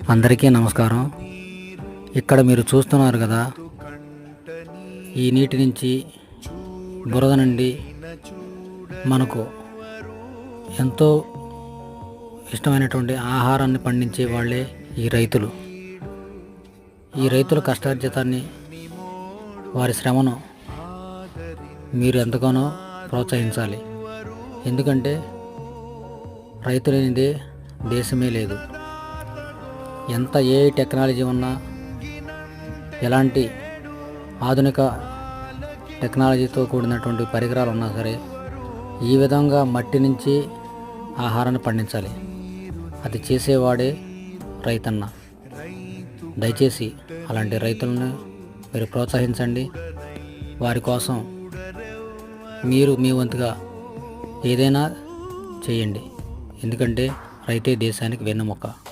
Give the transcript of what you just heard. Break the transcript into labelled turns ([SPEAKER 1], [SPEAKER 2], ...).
[SPEAKER 1] అందరికీ నమస్కారం. ఇక్కడ మీరు చూస్తున్నారు కదా, ఈ నీటి నుంచి, బురద నుండి మనకు ఎంతో ఇష్టమైనటువంటి ఆహారాన్ని పండించే వాళ్ళే ఈ రైతులు. ఈ రైతుల కష్టార్జితాన్ని, వారి శ్రమను మీరు ఎంతగానో ప్రోత్సహించాలి. ఎందుకంటే రైతు లేనిదే దేశమే లేదు. ఎంత టెక్నాలజీ ఉన్నా, ఎలాంటి ఆధునిక టెక్నాలజీతో కూడినటువంటి పరికరాలు ఉన్నా సరే, ఈ విధంగా మట్టి నుంచి ఆహారాన్ని పండించాలి. అది చేసేవాడే రైతన్న. దయచేసి అలాంటి రైతులను మీరు ప్రోత్సహించండి. వారి కోసం మీరు మీ వంతుగా ఏదైనా చేయండి. ఎందుకంటే రైతే దేశానికి వెన్నెముక.